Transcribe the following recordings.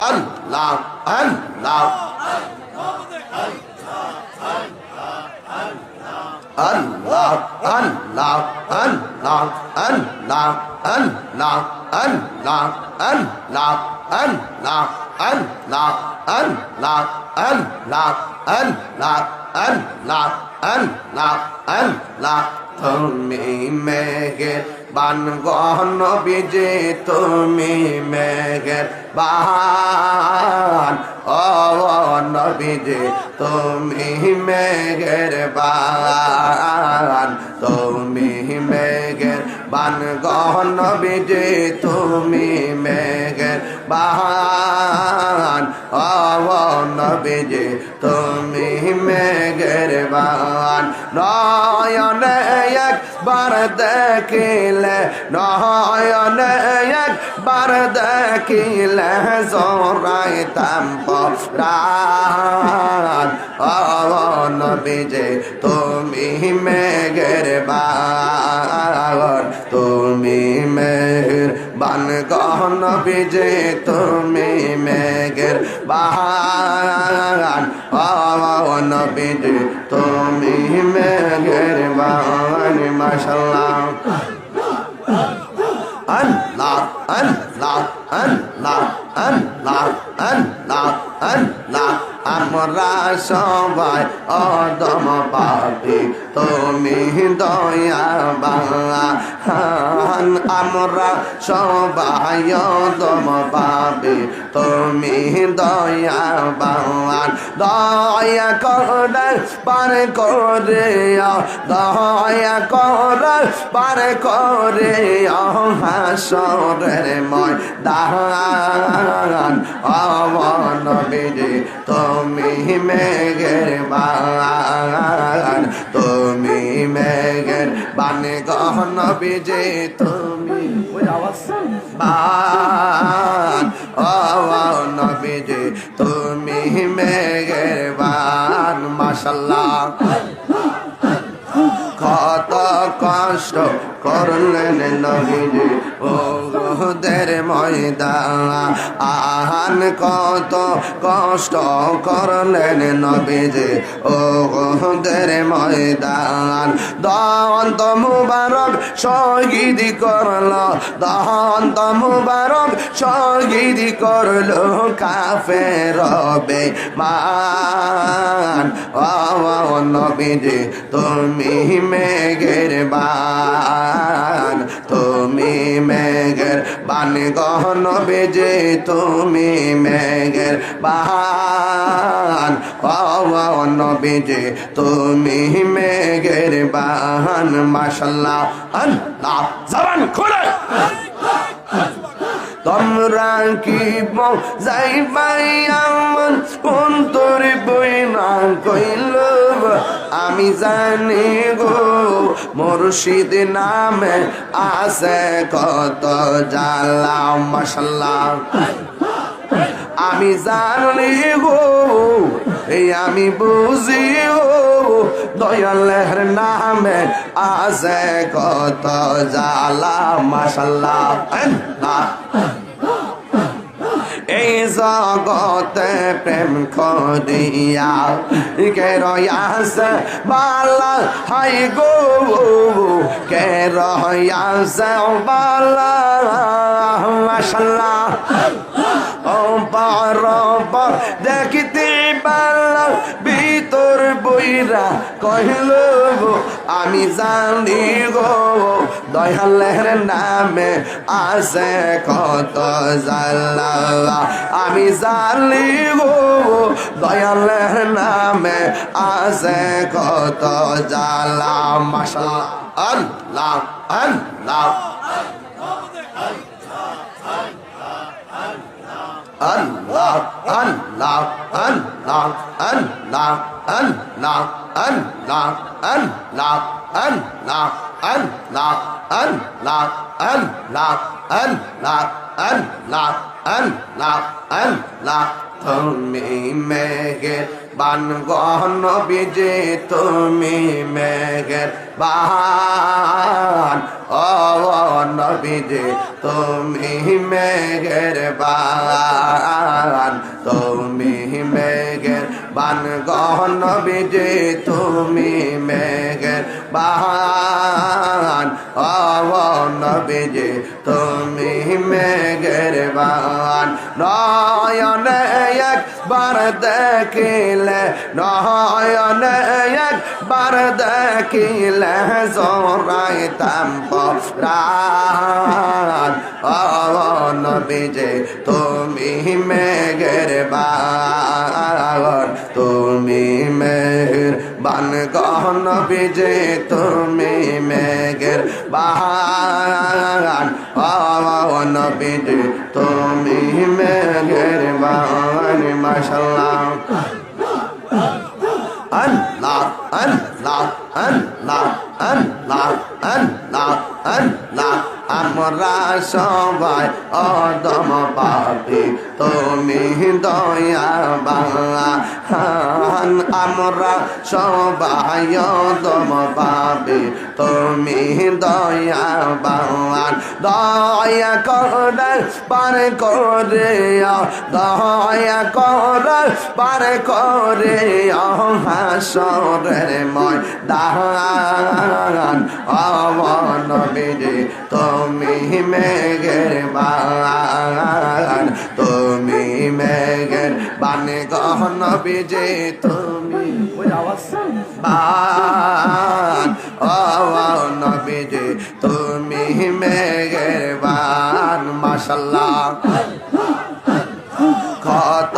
আল্লাহ আল্লাহ আল্লাহ আল্লাহ আল্লাহ আল্লাহ আল্লাহ আল্লাহ আল্লাহ আল্লাহ আল্লাহ আল্লাহ আল্লাহ আল্লাহ আল্লাহ আল্লাহ আল্লাহ তুমি মেঘের বান নবীজি তুমি মেঘের বান ও নবীজি তুমি মেঘের বান তুমি মেঘের বান নবীজি তুমি মেঘের বান ও নবীজি তুমি মেঘের বান নয়নে একবার দেখিলে নয়নে একবার দেখিলে জড়াইতাম প্রাণ ও নবীজি তুমি মেঘের বান তুমি মেঘের বান নবীজি তুমি মেঘের বান ও নবীজি তুমি মেঘের বান মাশাআল্লাহ আল্লাহ আল্লাহ আল্লাহ আল্লাহ আল্লাহ আল্লাহ আমরা সবাই অদম পাপী তুমি দয়াবান আমরা সবাই অদম পাপী তুমি দয়াবান দয়া করে পার করে দয়া করে পার করে হাসরের ময়দান ও নবীজি তুমি মেঘের বান তুমি মেঘের বান নবীজি তুমি বান ও নবীজি তুমি মেঘের বান মাশাআল্লাহ কত কষ্ট করলেন নবীজি ওদের ময়দান কত কষ্ট করলেন নবীজি ওদের ময়দান দন্ত মুবারক শহীদ করল দন্ত মুবারক শহীদ করল কাফের বেঈমান ও নবীজি তুমি মেঘের বান তুমি মেঘের বান নবীজি তুমি মেঘের বান ও নবীজি তুমি মেঘের বান মাশাআল্লাহ আল্লাহ জবান খুলে তোমরা কি যাইবাই আমার অন্তর বই না কইল আমি জানি গো মুর্শিদ নামে আছে কত জ্বালা মাশাআল্লাহ আমি জানি গো এই আমি বুঝি গো দয়ালের নামে আছে কত জ্বালা মাশাআল্লাহ এই জগতে প্রেম করিয়া কে রয়াছে বালা হাই গো কে রয়াছে বালা মাশাআল্লাহ ও বরাবর দেখিতে বালা ভিতর বইরা কহিল আমি জানি গো দয়ালের নামে আছে কত জ্বালা আমি জানি গো দয়ালের নামে আছে কত জ্বালা মাশাআল্লাহ আল্লাহ আল্লাহ আল্লাহ আল্লাহ আল্লাহ আল্লাহ আল্লাহ আল্লাহ আল্লাহ আল্লাহ আল্লাহ আল্লাহ আল্লাহ আল্লাহ আল্লাহ আল্লাহ আল্লাহ তুমি মেঘের বান নবীজি তুমি মেঘের বান ও নবীজি তুমি মেঘের বান বান গহন বিজে তুমি মেঘের বান ও নবীজি তুমি মেঘের বান নয়নে একবার দেখিলে নয়নে একবার দেখিলে জোড়াইতাম প্রাণ ও নবীজি তুমি মেঘের বান তুমি মেঘের বান গো নবীজি তুমি মেঘের বান ও নবীজি তুমি মেঘের বান মাশাআল্লাহ আল্লাহ আল্লাহ আল্লাহ আল্লাহ আল্লাহ আল্লাহ আমরা সবাই অদম পাপী তুমি দয়াবান আমরা সবাই অদম পাপী তুমি দয়াবান দয়া করে পার করে দয়া করে পার করে হাসরের ময়দান ও নবীজি তুমি মেঘের বান তুমি মেঘের বান গো নবীজি তুমি বান ও নবীজি তুমি মেঘের বান মাশাআল্লাহ কত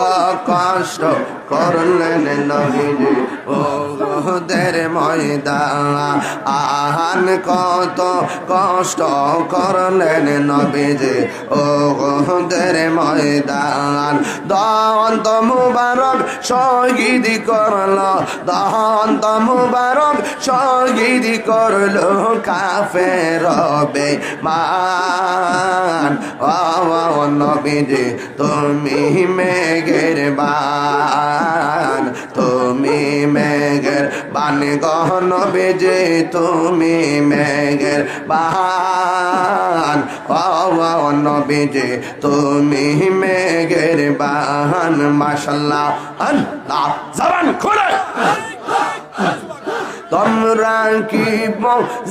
কষ্ট করলেন নবীজি ওদের ময়দান কত কষ্ট করলেন নবীজি ওদের ময়দান দন্ত মুবারক শহীদ করল দন্ত মুবারক শহীদ করল কাফের বেঈমান ও নবীজি তুমি মেঘের বান তুমি মেঘের বান গো নবীজি তুমি মেঘের বান ও নবীজি তুমি মেঘের বান মাশাআল্লাহ আল্লাহ জবান খুলে তোমরা কি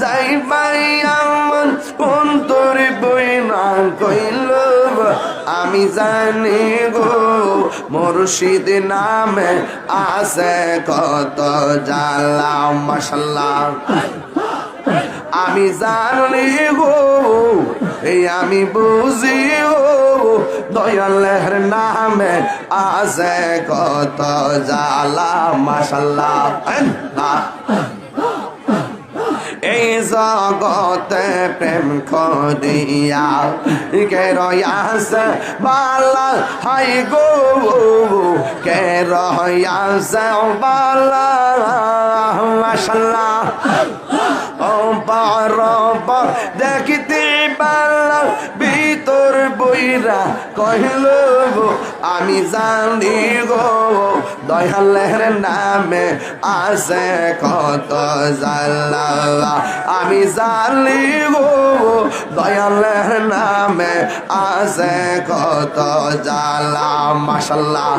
যাইবাই আমার অন্তর বইনা কইল আমি জানি গো মুর্শিদ নামে আছে কত জালা মাশাআল্লাহ আমি জানি গো এই আমি বুঝি গো দয়ালের নামে আছে কত জালা মাশাআল্লাহ এই জগতে প্রেম করিয়া কে রয়াছে বালা হাই গো কে রয়াছে বালা মাশাআল্লাহ ও পারব দেখিতে বালা ভিতর বইরা কহিল গো আমি জানি গো দয়ালের নামে আছে কত জালা আমি জানি গো দয়ালের নামে আছে কত জালা মাশাআল্লাহ।